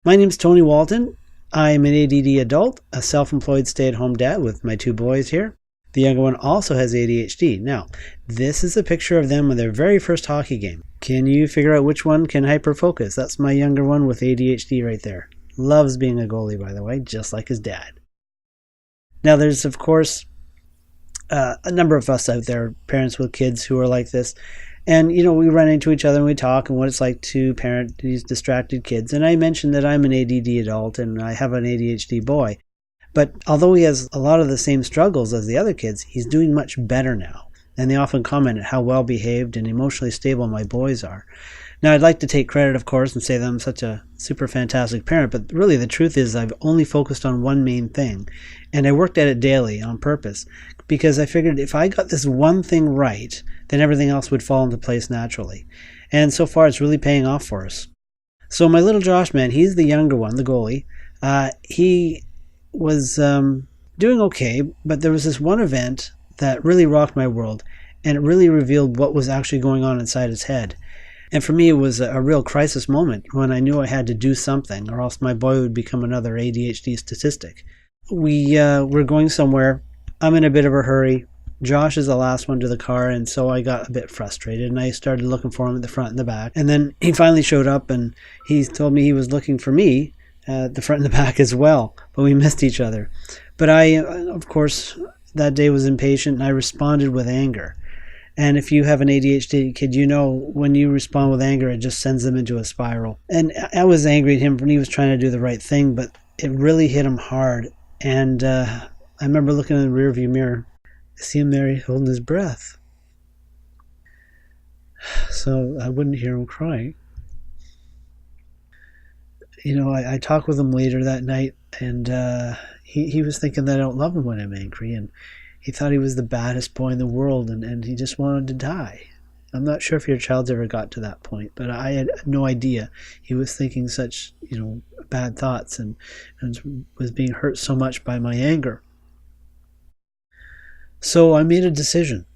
My name's Tony Walton. I'm an ADD adult, a self-employed stay-at-home dad with my two boys here. The younger one also has ADHD. Now, this is a picture of them on their very first hockey game. Can you figure out which one can hyper-focus? That's my younger one with ADHD right there. Loves being a goalie, by the way, just like his dad. Now, there's, of course, a number of us out there, parents with kids who are like this. And, we run into each other and we talk and what it's like to parent these distracted kids. And I mentioned that I'm an ADD adult and I have an ADHD boy. But although he has a lot of the same struggles as the other kids, he's doing much better now. And they often comment at how well behaved and emotionally stable my boys are. Now, I'd like to take credit, of course, and say that I'm such a super fantastic parent. But really, the truth is I've only focused on one main thing. And I worked at it daily on purpose. Because I figured if I got this one thing right, then everything else would fall into place naturally. And so far, it's really paying off for us. So my little Josh, man, he's the younger one, the goalie. He was doing okay, but there was this one event that really rocked my world, and it really revealed what was actually going on inside his head. And for me, it was a real crisis moment when I knew I had to do something, or else my boy would become another ADHD statistic. We were going somewhere. I'm in a bit of a hurry. Josh is the last one to the car, and so I got a bit frustrated, and I started looking for him at the front and the back. And then he finally showed up, and he told me he was looking for me at the front and the back as well, but we missed each other. But I, of course, that day was impatient, and I responded with anger. And if you have an ADHD kid, when you respond with anger, it just sends them into a spiral. And I was angry at him when he was trying to do the right thing, but it really hit him hard. And I remember looking in the rearview mirror. I see him there holding his breath. So I wouldn't hear him crying. I talked with him later that night, and he was thinking that I don't love him when I'm angry, and he thought he was the baddest boy in the world, and he just wanted to die. I'm not sure if your child's ever got to that point, but I had no idea he was thinking such, bad thoughts and was being hurt so much by my anger. So I made a decision,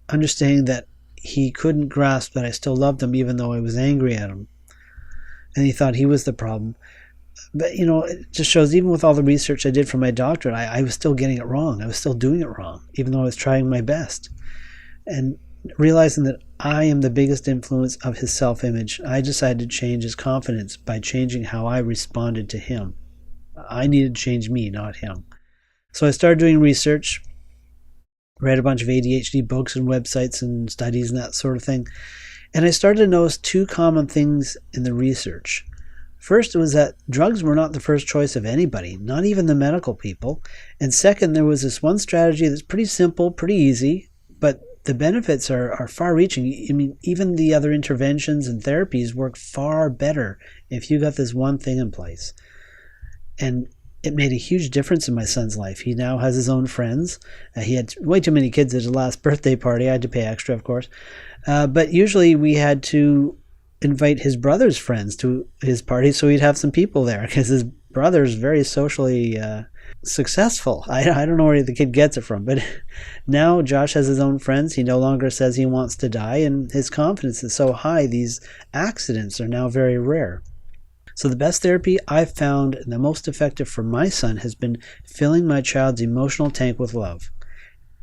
understanding that he couldn't grasp that I still loved him even though I was angry at him. And he thought he was the problem. But, it just shows, even with all the research I did for my doctorate, I was still getting it wrong. I was still doing it wrong, even though I was trying my best. And realizing that I am the biggest influence of his self-image, I decided to change his confidence by changing how I responded to him. I needed to change me, not him. So I started doing research, read a bunch of ADHD books and websites and studies and that sort of thing. And I started to notice two common things in the research. First, it was that drugs were not the first choice of anybody, not even the medical people. And second, there was this one strategy that's pretty simple, pretty easy, but the benefits are far-reaching. I mean, even the other interventions and therapies work far better if you got this one thing in place. And it made a huge difference in my son's life. He now has his own friends. He had way too many kids at his last birthday party. I had to pay extra, of course. But usually we had to invite his brother's friends to his party so he'd have some people there, because his brother's very socially successful. I don't know where the kid gets it from, but now Josh has his own friends. He no longer says he wants to die, and his confidence is so high, these accidents are now very rare. So the best therapy I've found and the most effective for my son has been filling my child's emotional tank with love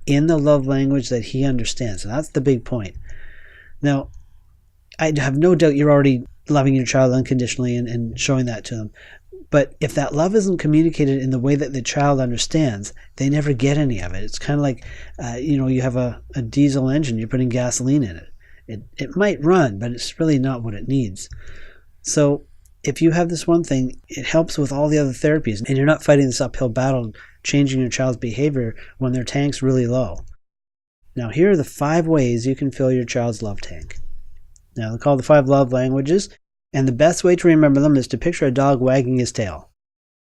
in the love language that he understands. And that's the big point. Now, I have no doubt you're already loving your child unconditionally and showing that to them. But if that love isn't communicated in the way that the child understands, they never get any of it. It's kind of like, you have a diesel engine, you're putting gasoline in it. It might run, but it's really not what it needs. So if you have this one thing, it helps with all the other therapies, and you're not fighting this uphill battle changing your child's behavior when their tank's really low. Now, here are the 5 ways you can fill your child's love tank. Now, they're called the 5 love languages, and the best way to remember them is to picture a dog wagging his tail.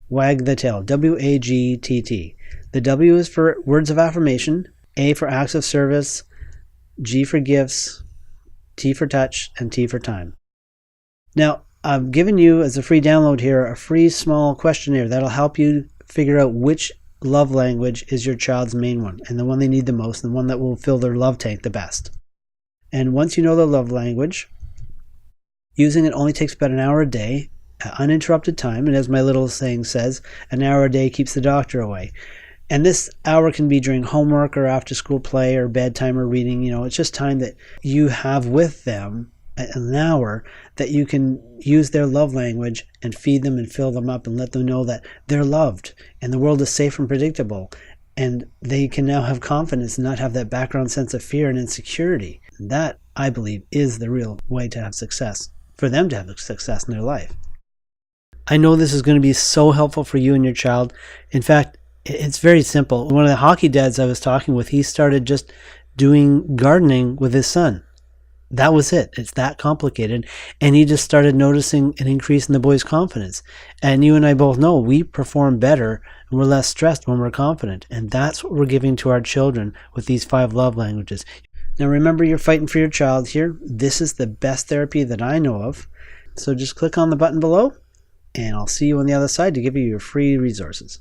Wag the tail, W-A-G-T-T. The W is for words of affirmation, A for acts of service, G for gifts, T for touch, and T for time. Now, I've given you, as a free download here, a free small questionnaire that'll help you figure out which love language is your child's main one, and the one they need the most, and the one that will fill their love tank the best. And once you know the love language, using it only takes about an hour a day. uninterrupted time. And as my little saying says, an hour a day keeps the doctor away. And this hour can be during homework or after school play or bedtime or reading. It's just time that you have with them, an hour that you can use their love language and feed them and fill them up and let them know that they're loved and the world is safe and predictable. And they can now have confidence and not have that background sense of fear and insecurity. And that, I believe, is the real way to have success, for them to have success in their life. I know this is going to be so helpful for you and your child. In fact, it's very simple. One of the hockey dads I was talking with, he started just doing gardening with his son. That was it. It's that complicated. And he just started noticing an increase in the boy's confidence. And you and I both know we perform better and we're less stressed when we're confident. And that's what we're giving to our children with these 5 love languages. Now remember, you're fighting for your child here. This is the best therapy that I know of. So just click on the button below and I'll see you on the other side to give you your free resources.